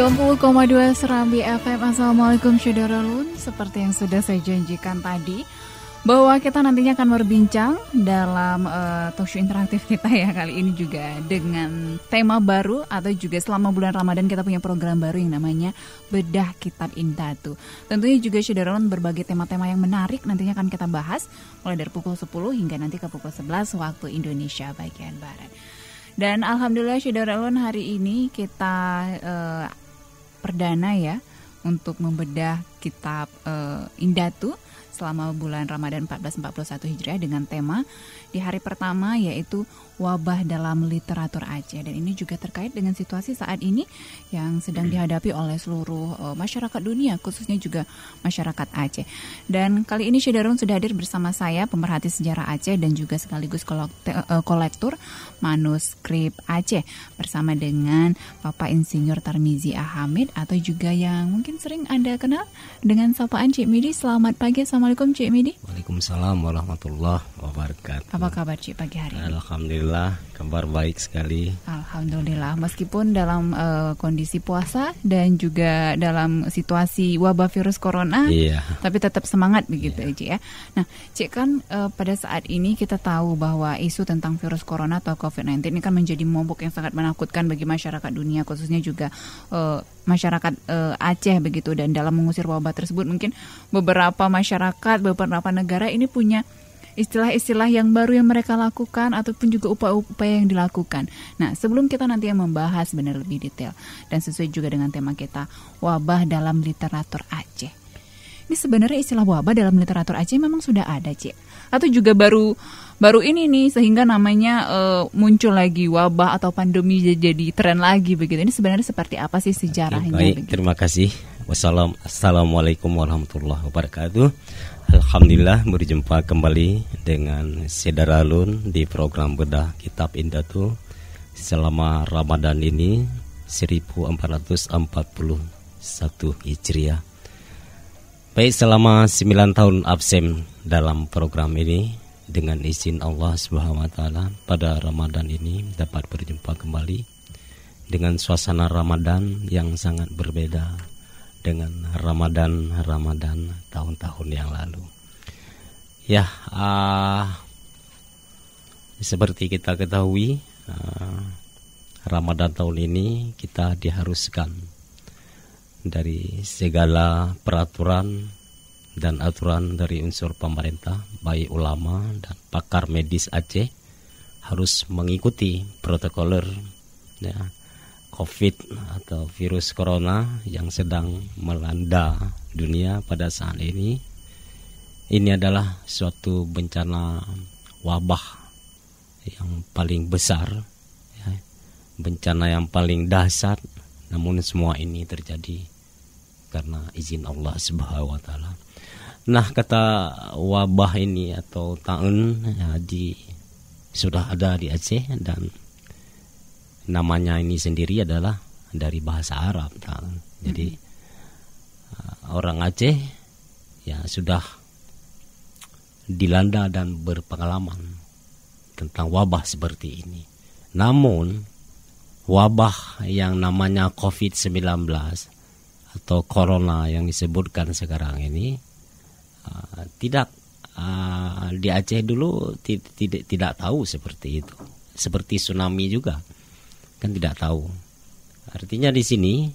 90,2 Serambi FM. Assalamualaikum Syederalun. Seperti yang sudah saya janjikan tadi, bahwa kita nantinya akan berbincang dalam talkshow interaktif kita ya kali ini juga dengan tema baru, atau juga selama bulan Ramadan kita punya program baru yang namanya Bedah Kitab Indatu. Tentunya juga Syederalun berbagai tema-tema yang menarik nantinya akan kita bahas mulai dari pukul 10 hingga nanti ke pukul 11 waktu Indonesia bagian Barat. Dan Alhamdulillah Syederalun, hari ini kita perdana ya untuk membedah kitab Indatu selama bulan Ramadan 1441 Hijriah dengan tema di hari pertama yaitu wabah dalam literatur Aceh. Dan ini juga terkait dengan situasi saat ini yang sedang dihadapi oleh seluruh masyarakat dunia, khususnya juga masyarakat Aceh. Dan kali ini Syederalun sudah hadir bersama saya, pemerhati sejarah Aceh dan juga sekaligus kolektur manuskrip Aceh, bersama dengan Bapak Insinyur Tarmizi Ahamid, atau juga yang mungkin sering Anda kenal dengan sapaan Cik Midi. Selamat pagi, Assalamualaikum Cik Midi. Waalaikumsalam warahmatullahi wabarakatuh. Apa kabar Cik pagi hari ini? Alhamdulillah, kabar baik sekali. Alhamdulillah, meskipun dalam kondisi puasa dan juga dalam situasi wabah virus corona, tapi tetap semangat begitu Cik ya. Nah Cik, kan pada saat ini kita tahu bahwa isu tentang virus corona atau COVID-19 ini kan menjadi momok yang sangat menakutkan bagi masyarakat dunia, khususnya juga masyarakat Aceh begitu. Dan dalam mengusir wabah tersebut, mungkin beberapa masyarakat, beberapa negara ini punya istilah-istilah yang baru yang mereka lakukan ataupun juga upaya-upaya yang dilakukan. Nah, sebelum kita nanti membahas benar lebih detail dan sesuai juga dengan tema kita, wabah dalam literatur Aceh. Ini sebenarnya istilah wabah dalam literatur Aceh memang sudah ada, Cik? Atau juga baru ini nih sehingga namanya muncul lagi wabah atau pandemi jadi tren lagi begitu. Ini sebenarnya seperti apa sih sejarahnya? Baik, begitu? Terima kasih. Assalamualaikum warahmatullahi wabarakatuh. Alhamdulillah berjumpa kembali dengan Syederalun di program Bedah Kitab Indatu selama Ramadan ini 1441 Hijriah. Baik, selama 9 tahun absen dalam program ini, dengan izin Allah Subhanahu wa taala pada Ramadan ini dapat berjumpa kembali dengan suasana Ramadan yang sangat berbeda dengan Ramadan tahun-tahun yang lalu. Ya, seperti kita ketahui, Ramadan tahun ini kita diharuskan dari segala peraturan dan aturan dari unsur pemerintah, baik ulama dan pakar medis Aceh, harus mengikuti protokoler ya, COVID atau virus corona yang sedang melanda dunia pada saat ini. Ini adalah suatu bencana wabah yang paling besar, ya, bencana yang paling dahsyat. Namun semua ini terjadi karena izin Allah Subhanahu wa taala. Nah, kata wabah ini atau taun ya, sudah ada di Aceh, dan namanya ini sendiri adalah dari bahasa Arab. Jadi orang Aceh ya sudah dilanda dan berpengalaman tentang wabah seperti ini. Namun wabah yang namanya COVID-19 atau corona yang disebutkan sekarang ini tidak di Aceh dulu tidak tahu seperti itu. Seperti tsunami juga kan tidak tahu. Artinya di sini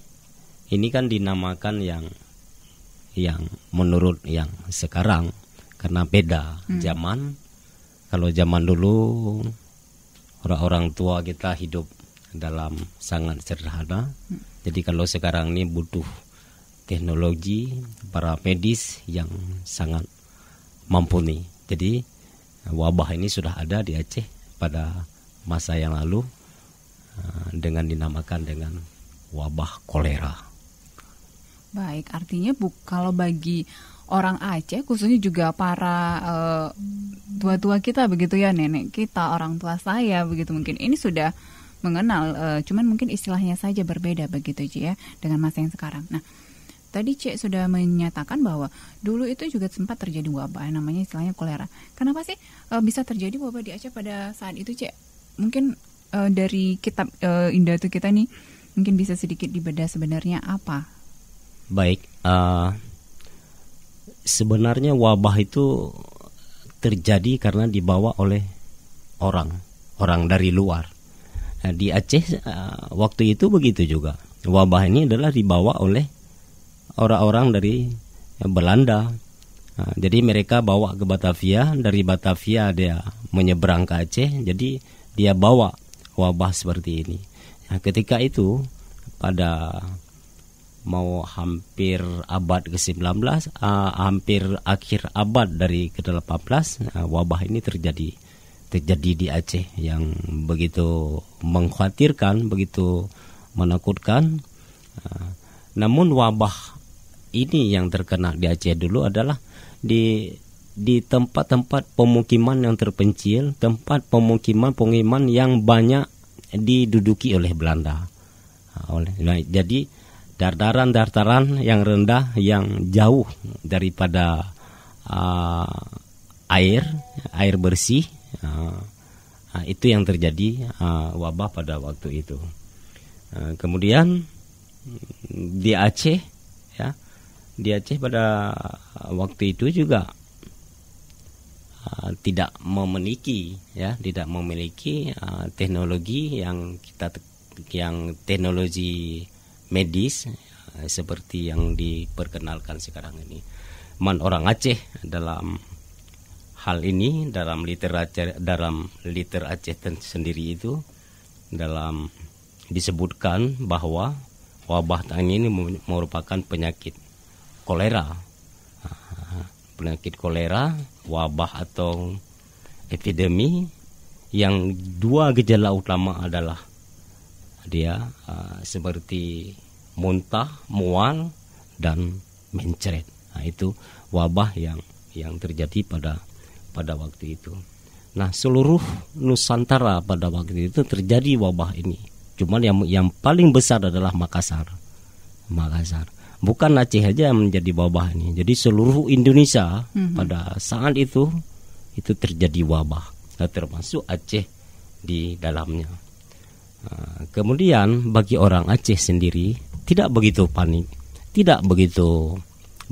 ini kan dinamakan yang menurut yang sekarang karena beda zaman. Kalau zaman dulu orang-orang tua kita hidup dalam sangat sederhana. Jadi kalau sekarang ini butuh teknologi para medis yang sangat mumpuni. Jadi wabah ini sudah ada di Aceh pada masa yang lalu dengan dinamakan dengan wabah kolera. Baik, artinya kalau bagi orang Aceh, khususnya juga para tua-tua kita begitu ya, nenek kita, orang tua saya begitu, mungkin ini sudah mengenal, cuman mungkin istilahnya saja berbeda begitu Cik ya dengan masa yang sekarang. Nah, tadi Cik sudah menyatakan bahwa dulu itu juga sempat terjadi wabah namanya istilahnya kolera. Kenapa sih bisa terjadi wabah di Aceh pada saat itu Cik? Mungkin dari kitab Indatu kita nih Mungkin bisa sedikit dibedah sebenarnya apa? Baik, sebenarnya wabah itu terjadi karena dibawa oleh orang dari luar. Nah, di Aceh waktu itu begitu juga. Wabah ini adalah dibawa oleh orang-orang dari Belanda. Nah, jadi mereka bawa ke Batavia, dari Batavia dia menyeberang ke Aceh, jadi dia bawa wabah seperti ini. Nah, ketika itu pada mau hampir abad ke-19, hampir akhir abad dari ke-18, wabah ini terjadi di Aceh yang begitu mengkhawatirkan, begitu menakutkan. Namun wabah ini yang terkena di Aceh dulu adalah di tempat-tempat pemukiman yang terpencil, tempat pemukiman yang banyak diduduki oleh Belanda. Jadi dataran yang rendah, yang jauh daripada air bersih, itu yang terjadi wabah pada waktu itu. Kemudian di Aceh, pada waktu itu juga tidak memiliki teknologi yang teknologi medis seperti yang diperkenalkan sekarang ini. Orang Aceh dalam hal ini, dalam literatur Aceh sendiri itu disebutkan bahwa wabah ini merupakan penyakit kolera. Penyakit kolera, wabah atau epidemi yang dua gejala utama adalah dia seperti muntah, mual, dan mencret. Nah, itu wabah yang terjadi pada waktu itu. Nah, seluruh Nusantara pada waktu itu terjadi wabah ini. Cuman yang paling besar adalah Makassar. Bukan Aceh aja yang menjadi wabah ini. Jadi seluruh Indonesia pada saat itu terjadi wabah, termasuk Aceh di dalamnya. Kemudian bagi orang Aceh sendiri tidak begitu panik, tidak begitu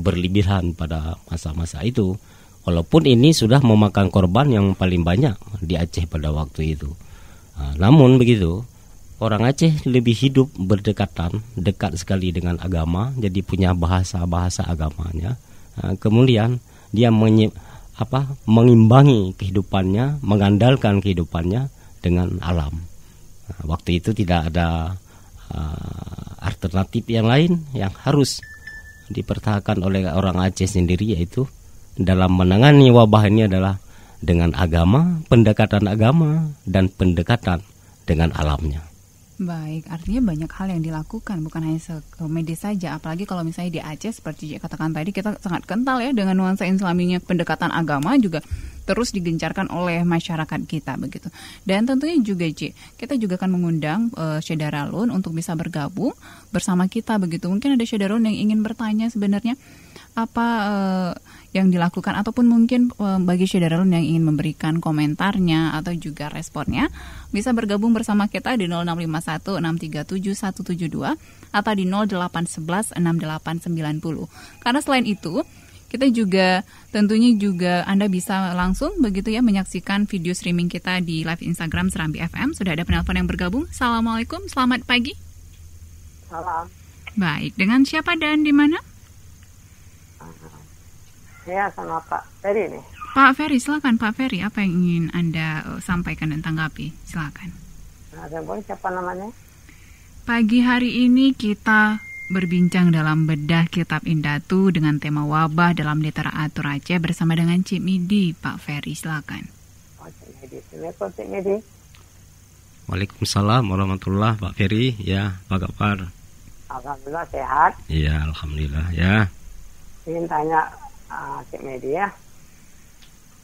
berlebihan pada masa-masa itu, walaupun ini sudah memakan korban yang paling banyak di Aceh pada waktu itu. Namun begitu, orang Aceh lebih hidup dekat sekali dengan agama, jadi punya bahasa agamanya. Kemudian dia mengimbangi kehidupannya, mengandalkan kehidupannya dengan alam. Waktu itu tidak ada alternatif yang lain yang harus dipertahankan oleh orang Aceh sendiri, yaitu dalam menangani wabah ini adalah dengan agama, pendekatan agama, dan pendekatan dengan alamnya. Baik, artinya banyak hal yang dilakukan, bukan hanya medis saja. Apalagi kalau misalnya di Aceh, seperti katakan tadi, kita sangat kental ya dengan nuansa Islaminya. Pendekatan agama juga terus digencarkan oleh masyarakat kita begitu. Dan tentunya juga kita juga akan mengundang Syekh Daralun untuk bisa bergabung bersama kita begitu. Mungkin ada Syekh Daralun yang ingin bertanya sebenarnya apa yang dilakukan, ataupun mungkin bagi Syekh Daralun yang ingin memberikan komentarnya atau juga responnya, bisa bergabung bersama kita di 0651637172 atau di 08116890. Karena selain itu, kita juga tentunya juga Anda bisa langsung begitu ya menyaksikan video streaming kita di live Instagram Serambi FM. Sudah ada penelpon yang bergabung. Assalamualaikum, selamat pagi. Salam. Baik, dengan siapa dan di mana? Ya, sama Pak Ferry nih. Pak Ferry, silakan Pak Ferry. Apa yang ingin Anda sampaikan dan tanggapi? Silakan. Nah, siapa namanya? Pagi hari ini kita berbincang dalam bedah Kitab Indatu dengan tema wabah dalam literatur Aceh bersama dengan Cik Midi. Pak Ferry, silakan. Cik Midi. Assalamualaikum Cik Midi. Waalaikumsalam warahmatullahi Pak Ferry. Ya, apa kabar? Alhamdulillah sehat. Iya, alhamdulillah ya. Ingin tanya Cik Midi ya.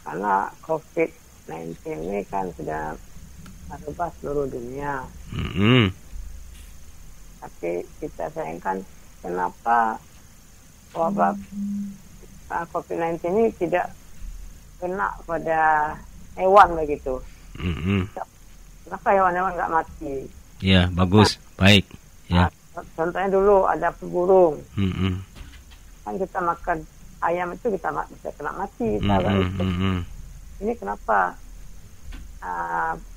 Karena COVID-19 ini kan sudah merubah seluruh dunia. Tapi kita sayangkan kenapa wabah COVID-19 ini tidak kena pada hewan begitu. Kenapa hewan-hewan nggak mati? Ya, bagus, baik. Ya. Contohnya dulu ada burung. Mm-mm. Kan kita makan ayam itu kita bisa kena mati. Ini kenapa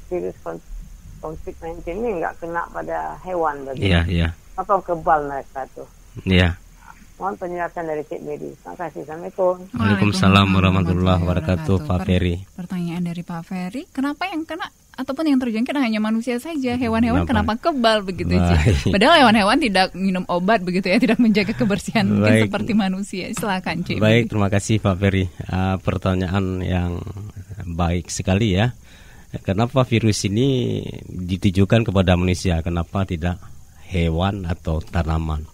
virus COVID-19 ini nggak kena pada hewan? Iya. Apa kebal mereka tuh? Iya. Mohon penjelasan dari Cik Medi. Terima kasih. Assalamualaikum. Waalaikumsalam warahmatullahi wabarakatuh, Pak Ferry. Pertanyaan dari Pak Ferry, kenapa yang kena ataupun yang terjangkit hanya manusia saja? Hewan-hewan kenapa kebal begitu, Cik? Padahal hewan-hewan tidak minum obat begitu ya, tidak menjaga kebersihan mungkin seperti manusia. Silakan, Cik. Baik, terima kasih Pak Ferry. Pertanyaan yang baik sekali ya. Kenapa virus ini ditujukan kepada manusia? Kenapa tidak hewan atau tanaman?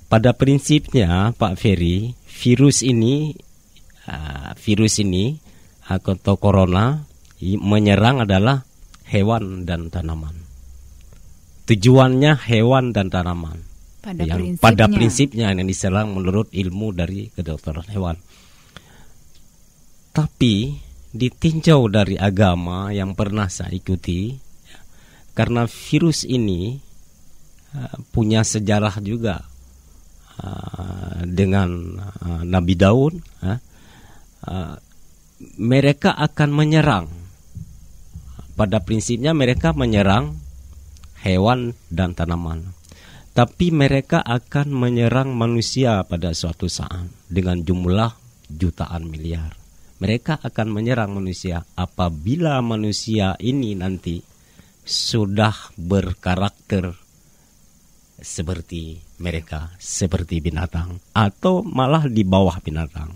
Pada prinsipnya Pak Ferry, virus ini atau corona menyerang adalah hewan dan tanaman. Tujuannya hewan dan tanaman. Pada prinsipnya yang diserang menurut ilmu dari kedokteran hewan. Tapi ditinjau dari agama yang pernah saya ikuti, karena virus ini punya sejarah juga dengan Nabi Daud, mereka akan menyerang. Pada prinsipnya mereka menyerang hewan dan tanaman, tapi mereka akan menyerang manusia pada suatu saat dengan jumlah jutaan miliar. Mereka akan menyerang manusia apabila manusia ini nanti sudah berkarakter seperti mereka, seperti binatang, atau malah di bawah binatang.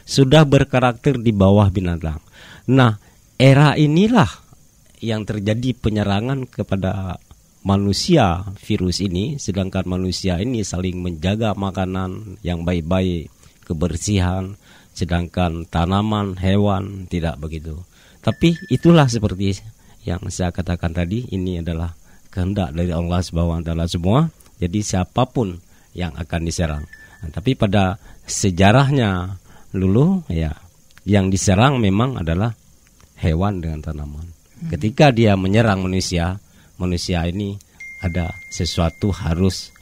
Sudah berkarakter di bawah binatang. Nah, era inilah yang terjadi penyerangan kepada manusia virus ini, sedangkan manusia ini saling menjaga makanan yang baik-baik, kebersihan, sedangkan tanaman, hewan tidak begitu. Tapi itulah seperti yang saya katakan tadi, ini adalah kehendak dari Allah SWT semua. Jadi siapapun yang akan diserang. Nah, tapi pada sejarahnya dulu ya, yang diserang memang adalah hewan dengan tanaman. Ketika dia menyerang manusia, manusia ini ada sesuatu harus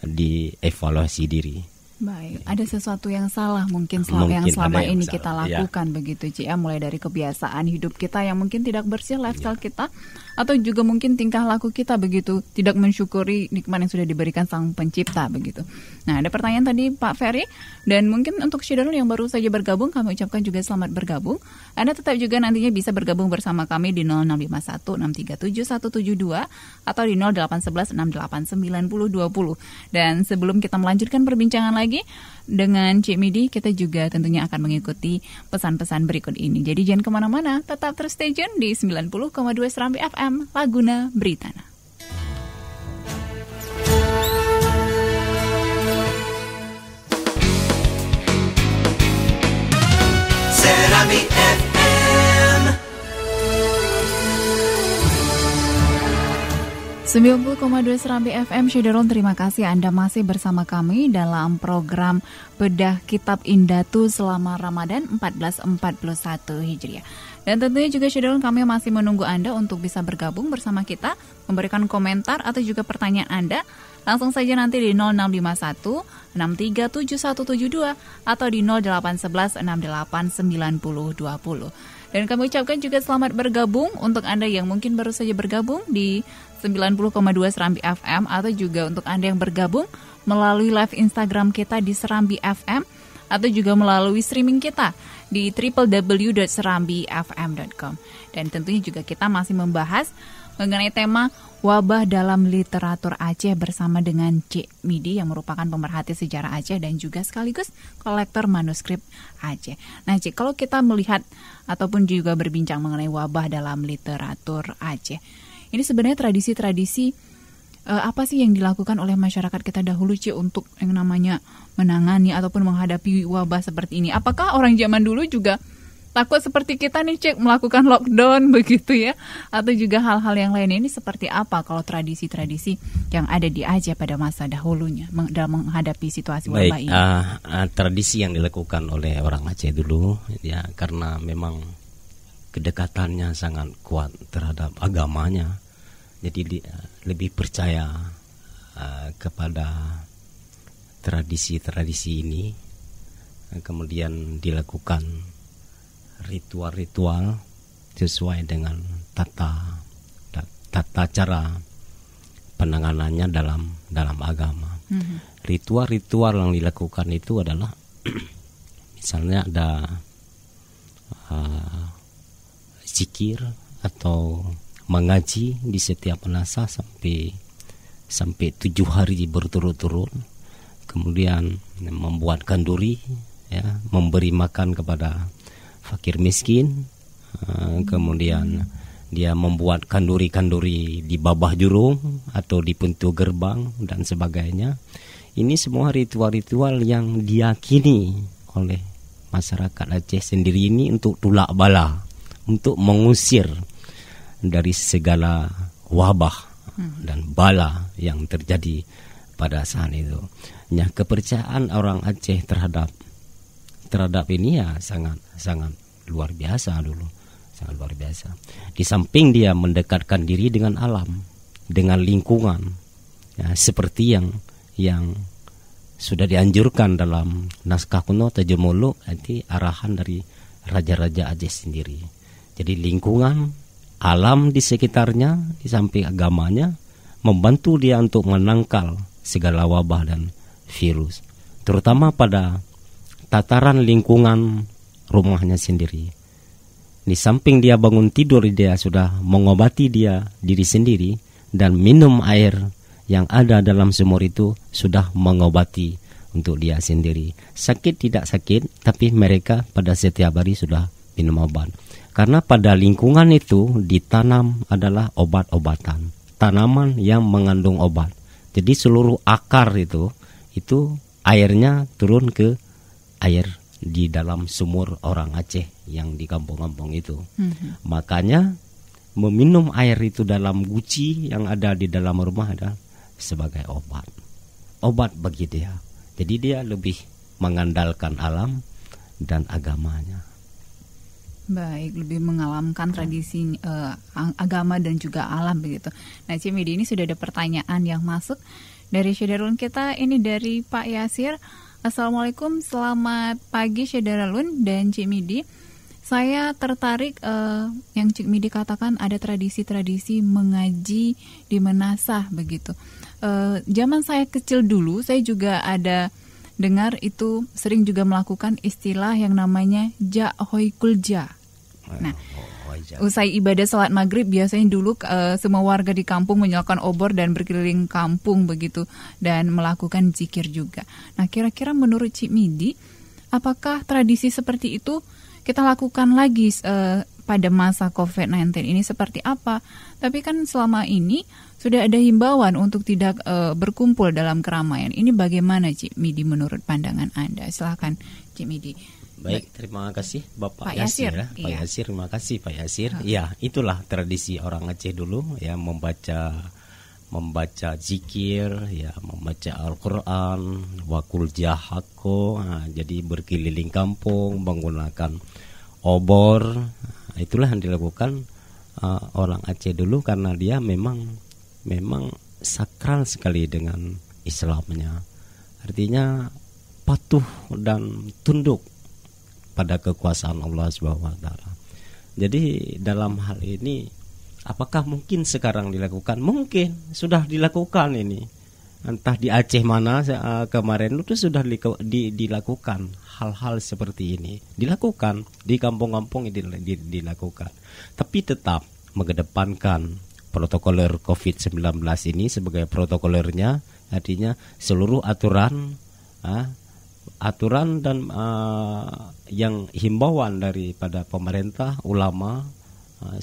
dievaluasi diri. Baik, ada sesuatu yang salah mungkin selama ini kita lakukan begitu, Ci, ya, mulai dari kebiasaan hidup kita yang mungkin tidak bersih, lifestyle kita, atau juga mungkin tingkah laku kita begitu, tidak mensyukuri nikmat yang sudah diberikan Sang Pencipta begitu. Nah, ada pertanyaan tadi Pak Ferry, dan mungkin untuk Syedul yang baru saja bergabung, kami ucapkan juga selamat bergabung. Anda tetap juga nantinya bisa bergabung bersama kami di 0651637172 atau di 0811689020. Dan sebelum kita melanjutkan perbincangan lagi dengan Cik Midi, kita juga tentunya akan mengikuti pesan-pesan berikut ini. Jadi jangan kemana-mana, tetap terus stay tune di 90,2 Serambi FM, Laguna Beritana. Serambi FM 90,2 Serambi FM. Syederon, terima kasih Anda masih bersama kami dalam program Bedah Kitab Indatu selama Ramadan 1441 Hijriah. Dan tentunya juga Syederon, kami masih menunggu Anda untuk bisa bergabung bersama kita, memberikan komentar atau juga pertanyaan Anda. Langsung saja nanti di 0651 637172 atau di 0811 689020. Dan kami ucapkan juga selamat bergabung untuk Anda yang mungkin baru saja bergabung di 90,2 Serambi FM, atau juga untuk Anda yang bergabung melalui live Instagram kita di Serambi FM, atau juga melalui streaming kita di www.serambifm.com. Dan tentunya juga kita masih membahas mengenai tema wabah dalam literatur Aceh bersama dengan Cik Midi yang merupakan pemerhati sejarah Aceh dan juga sekaligus kolektor manuskrip Aceh. Nah, Cik, kalau kita melihat ataupun juga berbincang mengenai wabah dalam literatur Aceh, ini sebenarnya tradisi-tradisi apa sih yang dilakukan oleh masyarakat kita dahulu, Cik, untuk yang namanya menangani ataupun menghadapi wabah seperti ini? Apakah orang zaman dulu juga takut seperti kita nih, Cik, melakukan lockdown begitu ya? Atau juga hal-hal yang lain ini seperti apa kalau tradisi-tradisi yang ada di Aceh pada masa dahulunya dalam menghadapi situasi wabah ini? Tradisi yang dilakukan oleh orang Aceh dulu ya, karena memang kedekatannya sangat kuat terhadap agamanya. Jadi lebih percaya kepada tradisi-tradisi ini, kemudian dilakukan ritual-ritual sesuai dengan tata cara penanganannya dalam agama. Ritual-ritual yang dilakukan itu adalah misalnya ada zikir atau mengaji di setiap jenazah sampai 7 hari berturut-turut, kemudian membuat kanduri, ya, memberi makan kepada fakir miskin, kemudian dia membuat kanduri-kanduri di babah jurung atau di pintu gerbang dan sebagainya. Ini semua ritual-ritual yang diyakini oleh masyarakat Aceh sendiri ini untuk tulak bala, untuk mengusir dari segala wabah dan bala yang terjadi pada saat itu. Nah, kepercayaan orang Aceh terhadap ini ya sangat luar biasa dulu, sangat luar biasa. Di samping dia mendekatkan diri dengan alam, dengan lingkungan, ya, seperti yang sudah dianjurkan dalam naskah kuno Tajamulu, nanti arahan dari raja-raja Aceh sendiri. Jadi lingkungan, alam di sekitarnya, di samping agamanya, membantu dia untuk menangkal segala wabah dan virus, terutama pada tataran lingkungan rumahnya sendiri. Di samping dia bangun tidur, dia sudah mengobati diri sendiri, dan minum air yang ada dalam sumur itu sudah mengobati untuk dia sendiri. Sakit tidak sakit, tapi mereka pada setiap hari sudah minum obat. Karena pada lingkungan itu ditanam adalah obat-obatan, tanaman yang mengandung obat. Jadi seluruh akar itu airnya turun ke air di dalam sumur orang Aceh yang di kampung-kampung itu. Makanya meminum air itu dalam guci yang ada di dalam rumah ada sebagai obat bagi dia. Jadi dia lebih mengandalkan alam dan agamanya. Baik, lebih mengalamkan tradisi agama dan juga alam begitu. Nah, Cik Midi, ini sudah ada pertanyaan yang masuk dari Syedarun kita. Ini dari Pak Yasir. Assalamualaikum, selamat pagi Syedarun dan Cik Midi. Saya tertarik yang Cik Midi katakan ada tradisi-tradisi mengaji di menasah begitu. Zaman saya kecil dulu, saya juga ada dengar itu sering juga melakukan istilah yang namanya ja-hoi-kulja. Nah, usai ibadah salat maghrib biasanya dulu semua warga di kampung menyalakan obor dan berkeliling kampung begitu dan melakukan zikir juga. Nah, kira-kira menurut Cik Midi, apakah tradisi seperti itu kita lakukan lagi pada masa COVID-19 ini seperti apa? Tapi kan selama ini sudah ada himbauan untuk tidak berkumpul dalam keramaian. Ini bagaimana Cik Midi menurut pandangan Anda? Silakan Cik Midi. Baik, terima kasih Bapak Yasir. Ya. Pak Yasir, terima kasih Pak Yasir. Ya, itulah tradisi orang Aceh dulu, ya, membaca zikir, ya, membaca Al-Quran, wakul jahako. Nah, jadi berkeliling kampung menggunakan obor. Itulah yang dilakukan orang Aceh dulu karena dia memang sakral sekali dengan Islamnya. Artinya patuh dan tunduk pada kekuasaan Allah SWT. Jadi dalam hal ini apakah mungkin sekarang dilakukan? Mungkin sudah dilakukan ini. Entah di Aceh mana kemarin itu sudah dilakukan hal-hal seperti ini. Dilakukan di kampung-kampung dilakukan. Tapi tetap mengedepankan protokoler COVID-19 ini sebagai protokolernya, artinya seluruh aturan dan yang himbauan daripada pemerintah, ulama,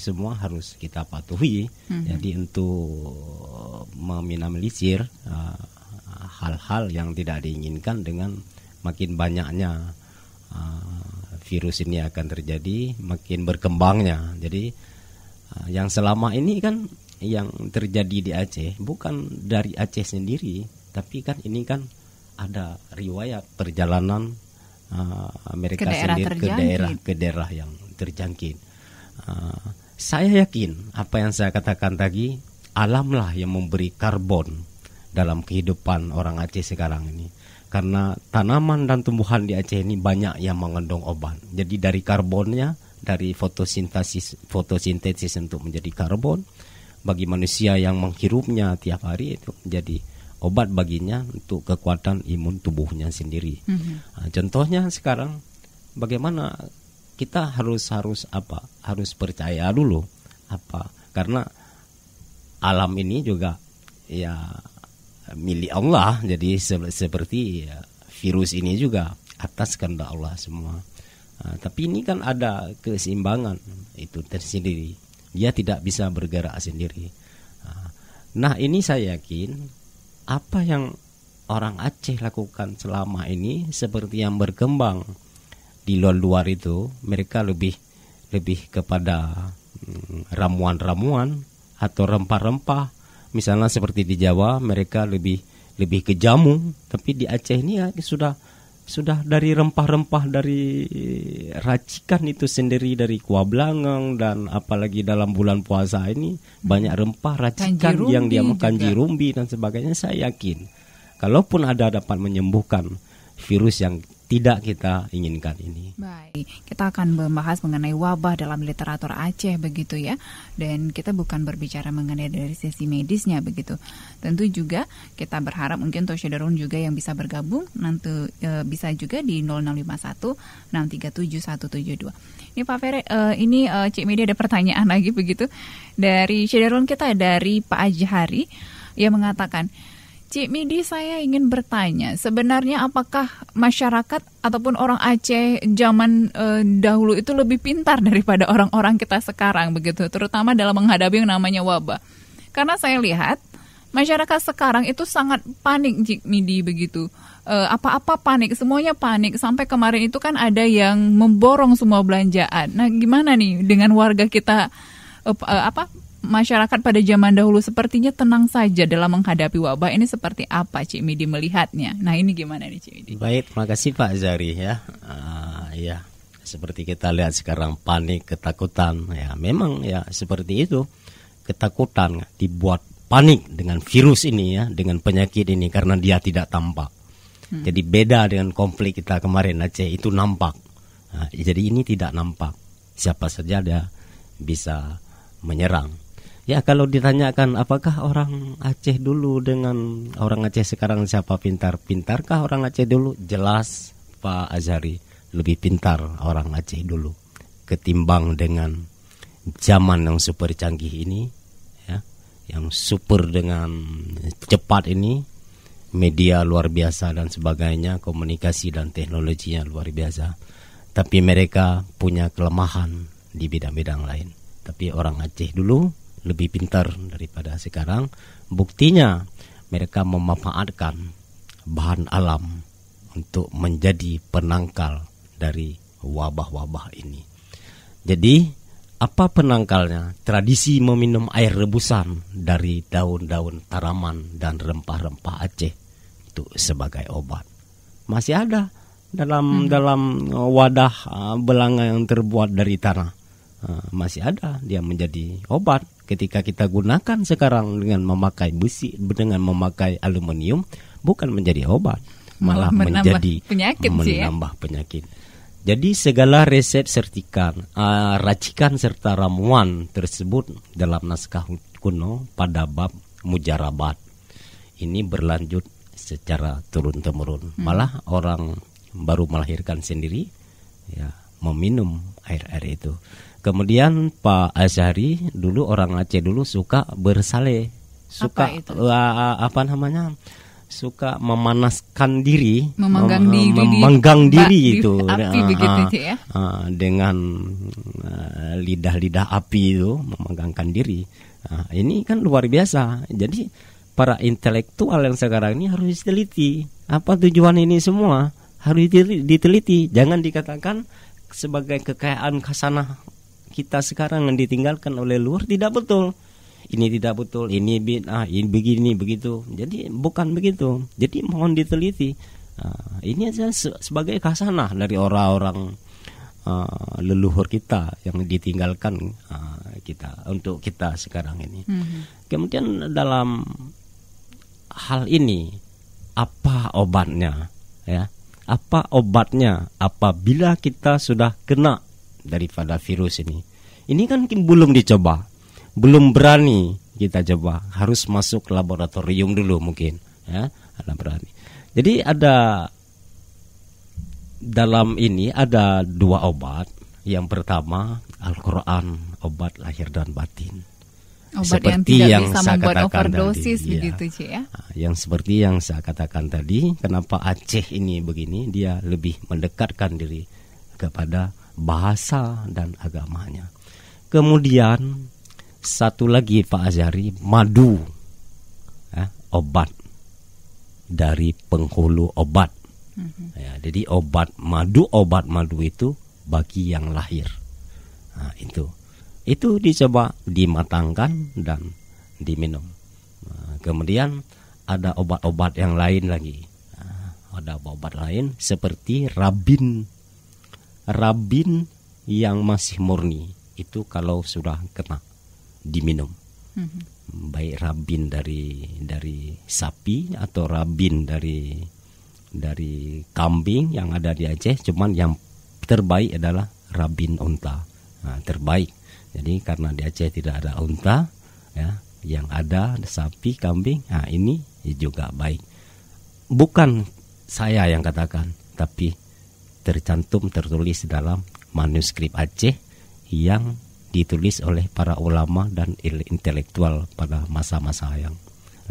semua harus kita patuhi. Jadi untuk meminimalisir hal-hal yang tidak diinginkan dengan makin banyaknya virus ini akan terjadi, makin berkembangnya. Jadi yang selama ini kan yang terjadi di Aceh bukan dari Aceh sendiri, tapi kan ini kan ada riwayat perjalanan mereka sendiri ke daerah yang terjangkit. Saya yakin apa yang saya katakan tadi, alamlah yang memberi karbon dalam kehidupan orang Aceh sekarang ini. Karena tanaman dan tumbuhan di Aceh ini banyak yang mengandung obat. Jadi dari karbonnya, dari fotosintesis untuk menjadi karbon, bagi manusia yang menghirupnya tiap hari itu menjadi obat baginya untuk kekuatan imun tubuhnya sendiri. Nah, contohnya sekarang bagaimana kita harus percaya dulu karena alam ini juga ya milik Allah. Jadi seperti virus ini juga atas kehendak Allah semua. Tapi ini kan ada keseimbangan itu tersendiri. Dia tidak bisa bergerak sendiri. Nah, ini saya yakin apa yang orang Aceh lakukan selama ini seperti yang berkembang di luar itu, mereka lebih kepada ramuan-ramuan atau rempah-rempah. Misalnya seperti di Jawa mereka lebih ke jamu, tapi di Aceh ini ya sudah dari rempah-rempah, dari racikan itu sendiri, dari kuah belangang, dan apalagi dalam bulan puasa ini banyak rempah racikan yang dia makan, jirumbi dan sebagainya. Saya yakin kalaupun dapat menyembuhkan virus yang tidak kita inginkan ini. Baik, kita akan membahas mengenai wabah dalam literatur Aceh begitu ya. Dan kita bukan berbicara mengenai dari sisi medisnya begitu. Tentu juga kita berharap mungkin Tosyadarun juga yang bisa bergabung nanti bisa juga di 0051 637 172. Ini Pak Fere, ini Cik Medi ada pertanyaan lagi begitu dari Syadarun kita, dari Pak Ajhari yang mengatakan, Cik Midi, saya ingin bertanya, sebenarnya apakah masyarakat ataupun orang Aceh zaman dahulu itu lebih pintar daripada orang-orang kita sekarang begitu, terutama dalam menghadapi yang namanya wabah? Karena saya lihat masyarakat sekarang itu sangat panik, Cik Midi begitu. Apa-apa panik, semuanya panik. Sampai kemarin itu kan ada yang memborong semua belanjaan. Nah, gimana nih dengan warga kita masyarakat pada zaman dahulu sepertinya tenang saja dalam menghadapi wabah ini, seperti apa Cik Midi melihatnya? Nah, ini gimana nih Cik Midi? Baik, terima kasih Pak Zari ya. Ya, seperti kita lihat sekarang panik, ketakutan. Ya, memang ya seperti itu. Ketakutan dibuat panik dengan virus ini ya, dengan penyakit ini karena dia tidak tampak. Jadi beda dengan konflik kita kemarin Aceh, itu nampak. Jadi ini tidak nampak. Siapa saja dia bisa menyerang. Ya, kalau ditanyakan apakah orang Aceh dulu dengan orang Aceh sekarang siapa pintar? Pintarkah orang Aceh dulu? Jelas Pak Azhari, lebih pintar orang Aceh dulu ketimbang dengan zaman yang super canggih ini ya, yang super dengan cepat ini, media luar biasa dan sebagainya, komunikasi dan teknologinya luar biasa. Tapi mereka punya kelemahan di bidang-bidang lain. Tapi orang Aceh dulu lebih pintar daripada sekarang. Buktinya mereka memanfaatkan bahan alam untuk menjadi penangkal dari wabah-wabah ini. Jadi apa penangkalnya? Tradisi meminum air rebusan dari daun-daun tanaman dan rempah-rempah Aceh itu sebagai obat. Masih ada dalam wadah belanga yang terbuat dari tanah. Masih ada, dia menjadi obat. Ketika kita gunakan sekarang dengan memakai besi, dengan memakai aluminium, bukan menjadi obat, malah menjadi menambah penyakit. Jadi segala resep racikan serta ramuan tersebut dalam naskah kuno pada bab mujarabat ini berlanjut secara turun-temurun. Malah orang baru melahirkan sendiri ya meminum air-air itu. Kemudian Pak Azhari dulu, orang Aceh dulu suka bersaleh, suka suka memanaskan diri, memanggang diri itu api begitu ya. Dengan lidah-lidah api itu memanggangkan diri. Ini kan luar biasa. Jadi para intelektual yang sekarang ini harus diteliti. Apa tujuan ini semua? Harus diteliti. Jangan dikatakan sebagai kekayaan khasanah kita sekarang yang ditinggalkan oleh luar. Tidak betul. Ini tidak betul, ini bid'ah, ini begini begitu. Jadi bukan begitu. Jadi mohon diteliti. Ini aja sebagai khasanah dari orang-orang leluhur kita yang ditinggalkan kita untuk kita sekarang ini. Kemudian dalam hal ini, apa obatnya? Ya, apa obatnya apabila kita sudah kena daripada virus ini? Ini kan belum dicoba, belum berani kita coba. Harus masuk ke laboratorium dulu mungkin, ya, ada berani. Jadi dalam ini ada 2 obat. Yang pertama Al-Quran, obat lahir dan batin. Obat seperti yang tidak bisa saya membuat katakan overdosis tadi, begitu, Cik ya. Yang seperti yang saya katakan tadi, kenapa Aceh ini begini, dia lebih mendekatkan diri kepada bahasa dan agamanya. Kemudian satu lagi Pak Azhari, madu, obat dari penghulu obat. Ya, jadi obat madu itu bagi yang lahir. Nah, itu dicoba dimatangkan dan diminum. Nah, kemudian ada obat-obat yang lain lagi. Nah, ada obat lain seperti rabin yang masih murni, itu kalau sudah kena diminum. Baik rabin dari sapi atau rabin dari kambing yang ada di Aceh, cuman yang terbaik adalah rabin unta. Nah, terbaik. Jadi karena di Aceh tidak ada unta, ya, yang ada sapi, kambing. Nah, ini juga baik. Bukan saya yang katakan, tapi tertulis dalam manuskrip Aceh yang ditulis oleh para ulama dan intelektual pada masa-masa yang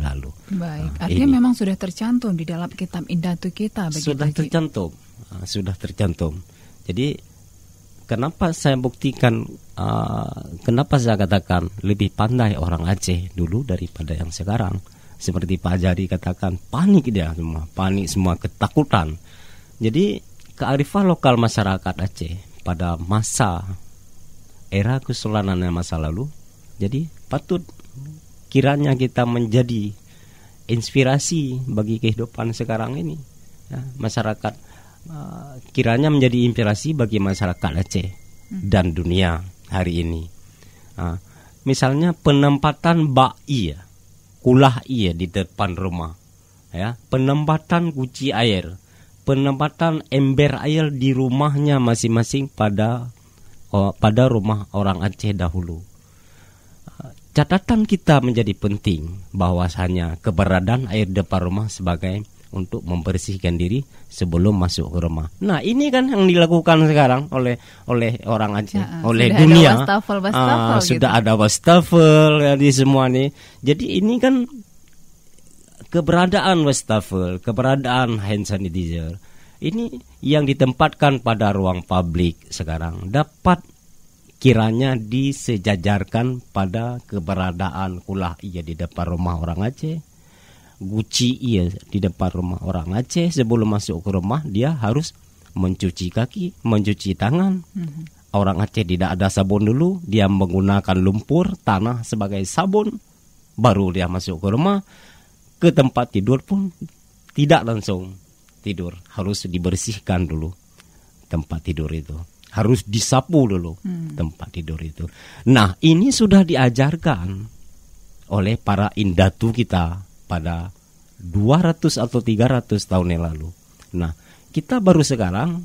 lalu. Baik, artinya memang sudah tercantum di dalam kitab Indatu kita. Sudah tercantum. Jadi kenapa saya buktikan, kenapa saya katakan lebih pandai orang Aceh dulu daripada yang sekarang. Seperti Pak Azhari katakan, panik semua, ketakutan. Jadi kearifan lokal masyarakat Aceh pada masa era Kesultanan masa lalu, jadi patut kiranya kita menjadi inspirasi bagi kehidupan sekarang ini, ya, masyarakat. Kiranya menjadi inspirasi bagi masyarakat Aceh dan dunia hari ini. Misalnya penempatan kulah di depan rumah, ya, penempatan guci air, penempatan ember air di rumahnya masing-masing pada rumah orang Aceh dahulu. Catatan kita menjadi penting bahwasanya keberadaan air depan rumah sebagai untuk membersihkan diri sebelum masuk ke rumah. Nah, ini kan yang dilakukan sekarang oleh orang Aceh, oleh dunia. Sudah ada wastafel ya, di semua nih. Jadi ini kan keberadaan wastafel, keberadaan hand sanitizer, ini yang ditempatkan pada ruang publik sekarang dapat kiranya disejajarkan pada keberadaan kulah di depan rumah orang Aceh, guci di depan rumah orang Aceh. Sebelum masuk ke rumah dia harus mencuci kaki, mencuci tangan. Orang Aceh tidak ada sabun dulu, dia menggunakan lumpur tanah sebagai sabun, baru dia masuk ke rumah. Ke tempat tidur pun tidak langsung tidur, harus dibersihkan dulu tempat tidur itu, harus disapu dulu tempat tidur itu. Nah, ini sudah diajarkan oleh para indatu kita pada 200 atau 300 tahun yang lalu. Nah, kita baru sekarang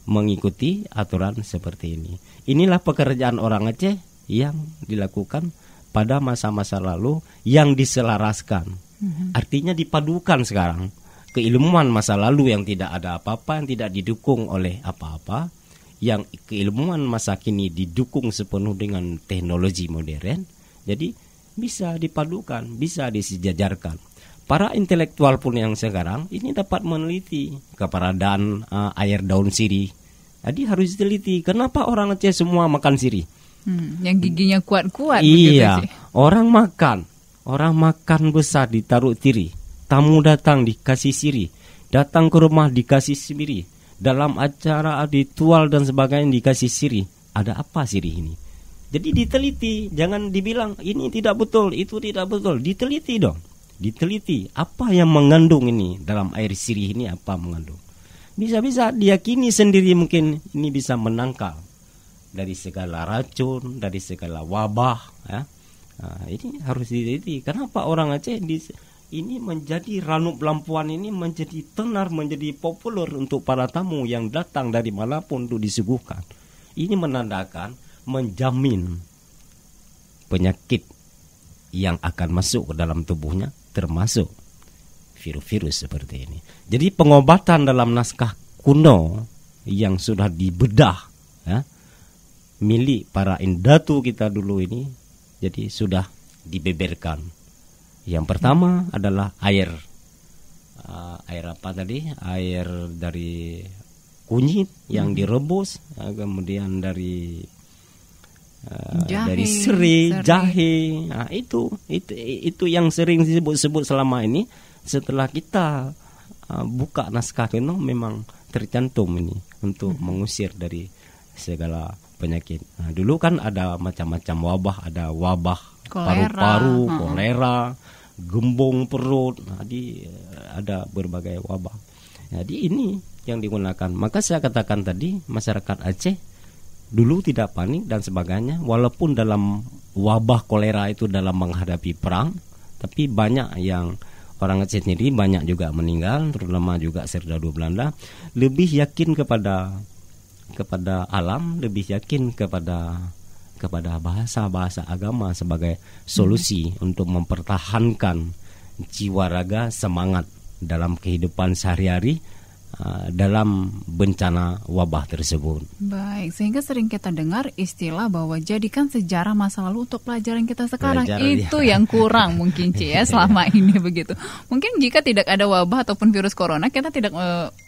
mengikuti aturan seperti ini. Inilah pekerjaan orang Aceh yang dilakukan pada masa-masa lalu yang diselaraskan. Artinya dipadukan sekarang keilmuan masa lalu yang tidak ada apa-apa, yang tidak didukung oleh apa-apa, yang keilmuan masa kini didukung sepenuh dengan teknologi modern. Jadi bisa dipadukan, bisa disejajarkan. Para intelektual pun yang sekarang ini dapat meneliti keberadaan air daun sirih. Jadi harus diteliti kenapa orang Aceh semua makan sirih. Yang giginya kuat-kuat. Iya, orang makan besar ditaruh tiri. Tamu datang dikasih sirih, datang ke rumah dikasih sirih, dalam acara ritual dan sebagainya dikasih sirih. Ada apa sirih ini? Jadi diteliti, jangan dibilang ini tidak betul, itu tidak betul. Diteliti dong, diteliti apa yang mengandung ini dalam air sirih ini, apa mengandung. Bisa-bisa diyakini sendiri mungkin ini bisa menangkal dari segala racun, dari segala wabah. Ya. Nah, ini harus diteliti. Kenapa orang Aceh ini menjadi Ranu Lampuan ini menjadi tenar, menjadi populer untuk para tamu yang datang dari manapun untuk disuguhkan. Ini menandakan, menjamin penyakit yang akan masuk ke dalam tubuhnya, termasuk virus-virus seperti ini. Jadi pengobatan dalam naskah kuno yang sudah dibedah, ya, milik para indatu kita dulu ini, jadi sudah dibeberkan. Yang pertama adalah air apa tadi? Air dari kunyit yang direbus, kemudian dari serai, jahe. Nah, itu yang sering disebut-sebut selama ini. Setelah kita buka naskah kuno, memang tercantum ini untuk mengusir dari segala penyakit. Nah, dulu kan ada macam-macam wabah, ada wabah paru-paru, kolera, gembong perut, ada berbagai wabah. Jadi ini yang digunakan. Maka saya katakan tadi, masyarakat Aceh dulu tidak panik dan sebagainya, walaupun dalam wabah kolera itu dalam menghadapi perang, tapi banyak yang orang Aceh sendiri banyak juga meninggal, terutama juga serdadu Belanda, lebih yakin kepada alam, lebih yakin kepada bahasa agama sebagai solusi untuk mempertahankan jiwa raga, semangat dalam kehidupan sehari-hari dalam bencana wabah tersebut. Baik, sehingga sering kita dengar istilah bahwa jadikan sejarah masa lalu untuk pelajaran kita sekarang. Itu yang kurang mungkin ya selama ini begitu. Mungkin jika tidak ada wabah ataupun virus corona, kita tidak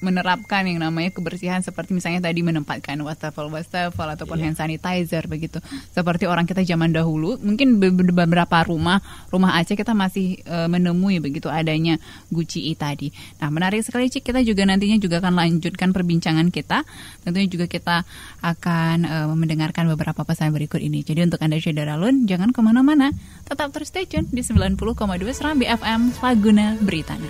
menerapkan yang namanya kebersihan seperti misalnya tadi menempatkan wastafel ataupun hand sanitizer begitu. Seperti orang kita zaman dahulu, mungkin beberapa rumah Aceh kita masih menemui begitu adanya GUCI tadi. Nah, menarik sekali Cik, kita juga nantinya juga akan lanjutkan perbincangan kita. Tentunya juga kita akan mendengarkan beberapa pesan berikut ini. Jadi untuk Anda Syederalun, jangan kemana-mana, tetap terus stay tune di 90,2 Serambi FM, Laguna Beritana.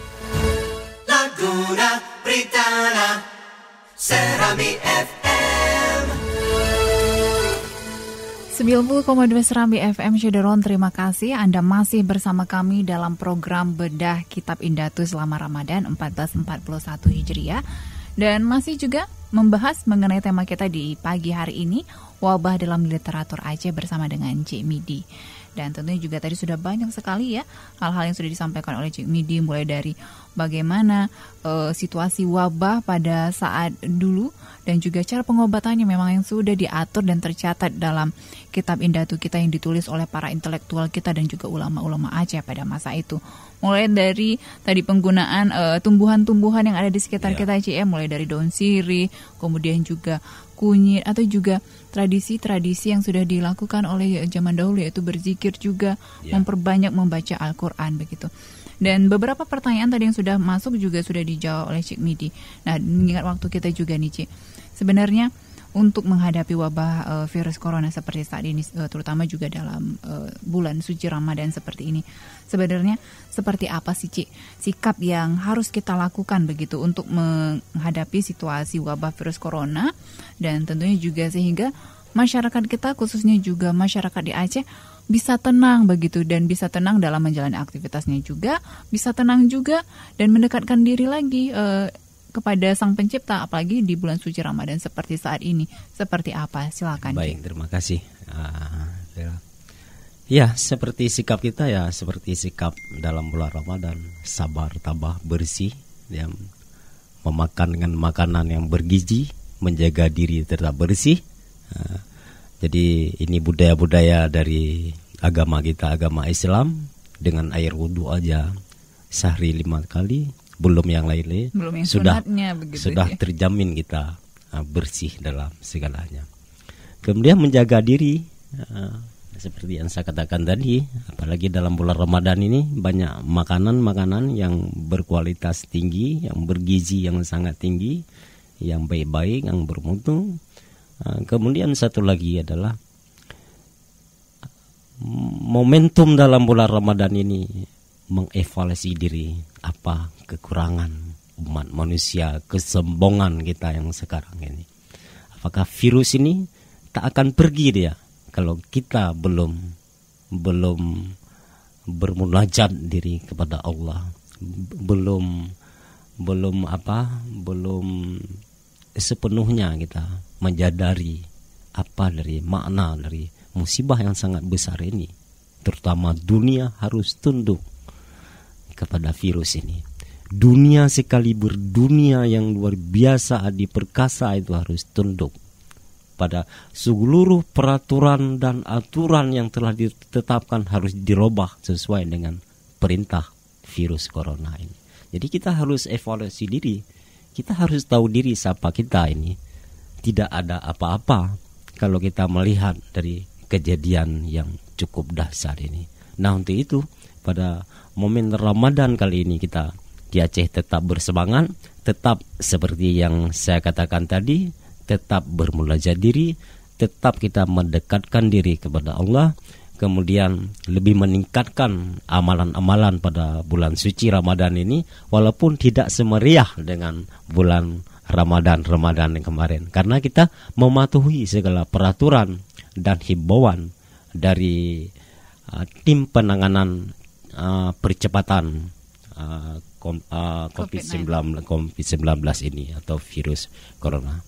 Laguna Beritana, Serambi FM. 90,2 Serambi FM Syederon, terima kasih Anda masih bersama kami dalam program Bedah Kitab Indatu selama Ramadan 1441 Hijriah. Dan masih juga membahas mengenai tema kita di pagi hari ini, wabah dalam literatur Aceh bersama dengan Cik Midi. Dan tentunya juga tadi sudah banyak sekali ya hal-hal yang sudah disampaikan oleh Cik Midi, mulai dari bagaimana situasi wabah pada saat dulu dan juga cara pengobatannya memang yang sudah diatur dan tercatat dalam kitab Indatu kita yang ditulis oleh para intelektual kita dan juga ulama-ulama Aceh pada masa itu. Mulai dari tadi penggunaan tumbuhan-tumbuhan yang ada di sekitar kita Aceh, mulai dari daun sirih, kemudian juga kunyit, atau juga tradisi-tradisi yang sudah dilakukan oleh zaman dahulu, yaitu berzikir juga, memperbanyak membaca Al-Quran begitu. Dan beberapa pertanyaan tadi yang sudah masuk juga sudah dijawab oleh Cik Midi. Nah, mengingat waktu kita juga nih Cik, sebenarnya untuk menghadapi wabah virus corona seperti saat ini, terutama juga dalam bulan suci Ramadan seperti ini, sebenarnya seperti apa sih Cik sikap yang harus kita lakukan begitu untuk menghadapi situasi wabah virus corona, dan tentunya juga sehingga masyarakat kita, khususnya juga masyarakat di Aceh, bisa tenang begitu, dan bisa tenang dalam menjalani aktivitasnya juga, bisa tenang juga dan mendekatkan diri lagi kepada Sang Pencipta, apalagi di bulan suci Ramadan seperti saat ini. Seperti apa? Silakan. Baik, terima kasih. Ya, seperti sikap kita ya, seperti sikap dalam bulan Ramadan, sabar, tabah, bersih, yang memakan dengan makanan yang bergizi, menjaga diri tetap bersih. Jadi ini budaya-budaya dari agama kita, agama Islam, dengan air wudhu aja sehari 5 kali. Belum yang lain-lain, sudah terjamin kita bersih dalam segalanya. Kemudian menjaga diri, seperti yang saya katakan tadi, apalagi dalam bulan Ramadan ini banyak makanan-makanan yang berkualitas tinggi, yang bergizi yang sangat tinggi, yang baik-baik, yang bermutu. Kemudian satu lagi adalah momentum dalam bulan Ramadan ini mengevaluasi diri, apa kekurangan umat manusia, kesombongan kita yang sekarang ini. Apakah virus ini tak akan pergi dia kalau kita belum bermunajat diri kepada Allah, belum sepenuhnya kita menyadari apa dari makna dari musibah yang sangat besar ini. Terutama dunia harus tunduk kepada virus ini. Dunia sekaliber dunia yang luar biasa diperkasa itu harus tunduk pada seluruh peraturan dan aturan yang telah ditetapkan, harus dirubah sesuai dengan perintah virus corona ini. Jadi kita harus evaluasi diri. Kita harus tahu diri siapa kita ini. Tidak ada apa-apa kalau kita melihat dari kejadian yang cukup dahsyat ini. Nah, untuk itu pada momen Ramadan kali ini kita di Aceh tetap bersemangat, tetap seperti yang saya katakan tadi, tetap bermunajat diri, tetap kita mendekatkan diri kepada Allah, kemudian lebih meningkatkan amalan-amalan pada bulan suci Ramadan ini, walaupun tidak semeriah dengan bulan Ramadan yang kemarin, karena kita mematuhi segala peraturan dan himbauan dari tim penanganan percepatan COVID-19 ini atau virus corona.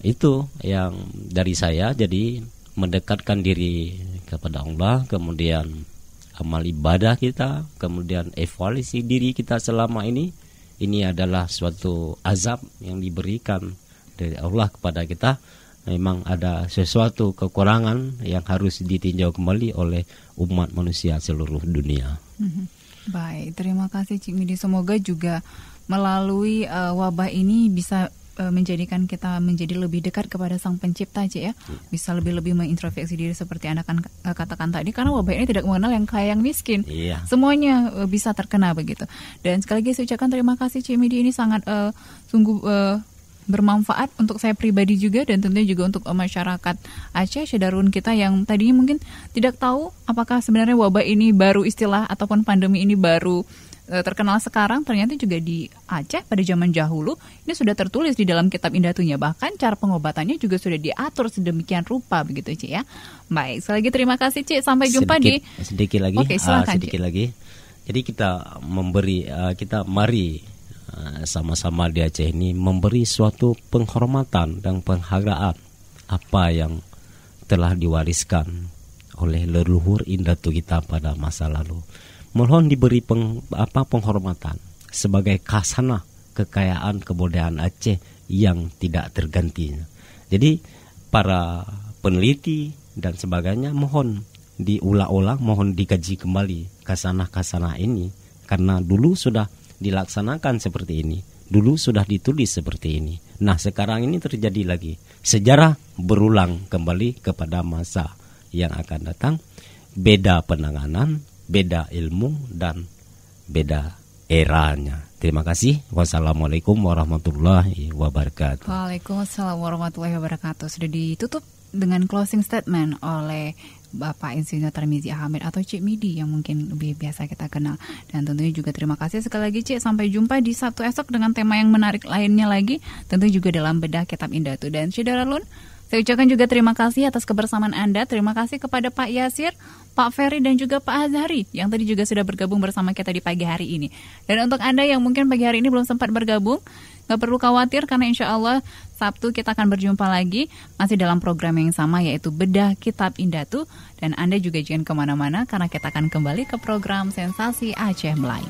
Itu yang dari saya, jadi mendekatkan diri kepada Allah, kemudian amal ibadah kita, kemudian evaluasi diri kita selama ini. Ini adalah suatu azab yang diberikan dari Allah kepada kita. Memang ada sesuatu kekurangan yang harus ditinjau kembali oleh umat manusia seluruh dunia. Baik, terima kasih Cik Midi. Semoga juga melalui wabah ini bisa menjadikan kita menjadi lebih dekat kepada Sang Pencipta, Cik ya. Bisa lebih mengintrospeksi diri seperti Anda kan katakan tadi, karena wabah ini tidak mengenal yang kaya yang miskin. Iya. Semuanya bisa terkena begitu. Dan sekali lagi saya ucapkan terima kasih Cik Midi, ini sangat sungguh bermanfaat untuk saya pribadi juga, dan tentunya juga untuk masyarakat Aceh, Syederun kita yang tadinya mungkin tidak tahu apakah sebenarnya wabah ini baru istilah ataupun pandemi ini baru terkenal sekarang. Ternyata juga di Aceh pada zaman dahulu ini sudah tertulis di dalam kitab Indatunya, bahkan cara pengobatannya juga sudah diatur sedemikian rupa begitu Cik ya. Baik, sekali lagi terima kasih Cik, sampai jumpa sedikit lagi. Oke, silakan, sedikit Cik lagi. Jadi kita mari sama-sama di Aceh ini memberi suatu penghormatan dan penghargaan apa yang telah diwariskan oleh leluhur Indatu kita pada masa lalu. Mohon diberi penghormatan sebagai khazanah kekayaan kebudayaan Aceh yang tidak tergantinya. Jadi para peneliti dan sebagainya mohon diulang-ulang, mohon dikaji kembali khazanah-khazanah ini, karena dulu sudah dilaksanakan seperti ini, dulu sudah ditulis seperti ini. Nah, sekarang ini terjadi lagi. Sejarah berulang kembali kepada masa yang akan datang. Beda penanganan, beda ilmu, dan beda eranya. Terima kasih. Wassalamualaikum warahmatullahi wabarakatuh. Waalaikumsalam warahmatullahi wabarakatuh. Sudah ditutup dengan closing statement oleh Bapak Insinyur Tarmizi Hamid atau Cik Midi yang mungkin lebih biasa kita kenal. Dan tentunya juga terima kasih sekali lagi Cik. Sampai jumpa di Sabtu esok dengan tema yang menarik lainnya lagi, tentunya juga dalam bedah kitab Indatu. Dan Syederun, saya ucapkan juga terima kasih atas kebersamaan Anda. Terima kasih kepada Pak Yasir, Pak Ferry, dan juga Pak Azhari yang tadi juga sudah bergabung bersama kita di pagi hari ini. Dan untuk Anda yang mungkin pagi hari ini belum sempat bergabung, gak perlu khawatir karena insya Allah Sabtu kita akan berjumpa lagi masih dalam program yang sama, yaitu Bedah Kitab Indatu. Dan Anda juga jangan kemana-mana karena kita akan kembali ke program Sensasi Aceh Melayu.